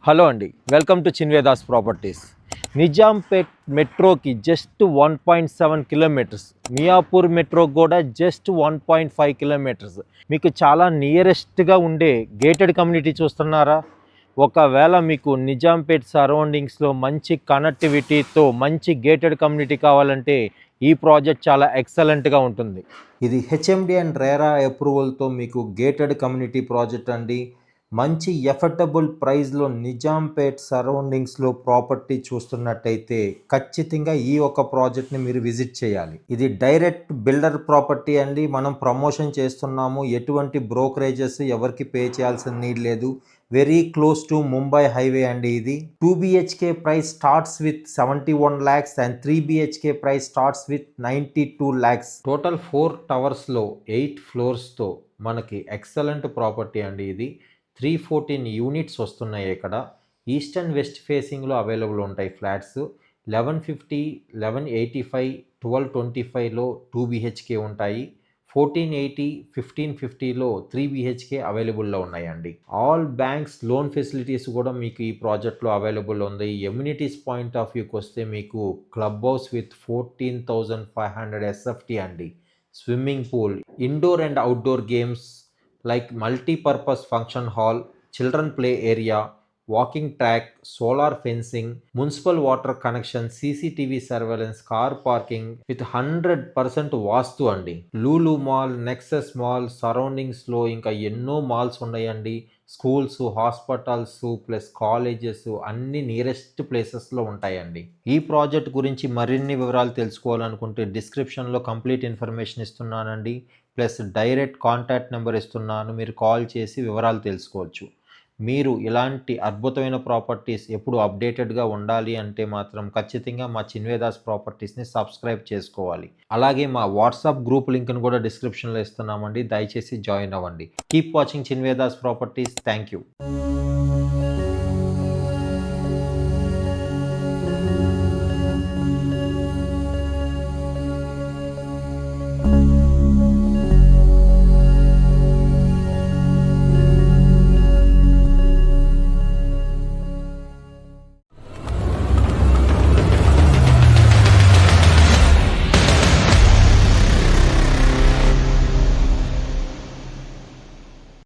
Hello అండి, welcome to Chinvedas properties. Nizampet మెట్రోకి just 1.7 kilometres, Miyapur మెట్రోకి కూడా జస్ట్ 1.5 కిలోమీటర్స్. మీకు చాలా నియరెస్ట్గా ఉండే గేటెడ్ కమ్యూనిటీ చూస్తున్నారా? ఒకవేళ మీకు నిజాంపేట్ సరౌండింగ్స్లో మంచి కనెక్టివిటీతో మంచి గేటెడ్ కమ్యూనిటీ కావాలంటే ఈ ప్రాజెక్ట్ చాలా ఎక్సలెంట్గా ఉంటుంది. ఇది హెచ్ఎండి అండ్ రేరా అప్రూవల్తో మీకు గేటెడ్ కమ్యూనిటీ ప్రాజెక్ట్ అండి. మంచి ఎఫర్డబుల్ ప్రైస్లో నిజాంపేట్ సరౌండింగ్స్లో ప్రాపర్టీ చూస్తున్నట్టయితే ఖచ్చితంగా ఈ ఒక ప్రాజెక్ట్ని మీరు విజిట్ చేయాలి. ఇది డైరెక్ట్ బిల్డర్ ప్రాపర్టీ అండి. మనం ప్రమోషన్ చేస్తున్నాము, ఎటువంటి బ్రోకరేజెస్ ఎవరికి పే చేయాల్సిన నీడ్ లేదు. Very close to Mumbai highway అండి. ఇది 2 BHK price starts with 71 lakhs and 3 BHK price starts with 92 lakhs. Total 4 టవర్స్లో 8 ఫ్లోర్స్తో మనకి ఎక్సలెంట్ ప్రాపర్టీ అండి. ఇది 314 యూనిట్స్ వస్తున్నాయి. ఇక్కడ ఈస్ట్ అండ్ వెస్ట్ ఫేసింగ్లో అవైలబుల్ ఉంటాయి ఫ్లాట్స్. 1150, 1185, 1225లో 2 BHK ఉంటాయి. 1480, 1550లో 3 BHK అవైలబుల్లో ఉన్నాయండి. ఆల్ బ్యాంక్స్ లోన్ ఫెసిలిటీస్ కూడా మీకు ఈ ప్రాజెక్ట్లో అవైలబుల్ ఉంది. ఎమ్యూనిటీస్ పాయింట్ ఆఫ్ వ్యూకి వస్తే మీకు క్లబ్ హౌస్ విత్ 14,500 SFT అండి, swimming pool, indoor and outdoor games like multi-purpose function hall, children play area, walking track, solar fencing, municipal water connection, CCTV surveillance, car parking with 100% వాస్తు అండి. Lulu mall, Nexus mall సరౌండింగ్స్లో ఇంకా ఎన్నో malls ఉన్నాయండి. Schools, hospitals plus colleges అన్ని nearest ప్లేసెస్లో ఉంటాయండి. ఈ project గురించి మరిన్ని వివరాలు తెలుసుకోవాలనుకుంటే డిస్క్రిప్షన్లో కంప్లీట్ ఇన్ఫర్మేషన్ ఇస్తున్నానండి. ప్లస్ డైరెక్ట్ కాంటాక్ట్ నెంబర్ ఇస్తున్నాను, మీరు కాల్ చేసి వివరాలు తెలుసుకోవచ్చు. మీరు ఇలాంటి అద్భుతమైన ప్రాపర్టీస్ ఎప్పుడు అప్డేటెడ్గా ఉండాలి అంటే మాత్రం ఖచ్చితంగా మా చిన్వేదాస్ ప్రాపర్టీస్ని సబ్స్క్రైబ్ చేసుకోవాలి. అలాగే మా వాట్సాప్ గ్రూప్ లింక్ను కూడా డిస్క్రిప్షన్లో ఇస్తున్నామండి, దయచేసి జాయిన్ అవ్వండి. Keep watching Chinvedas properties. Thank you.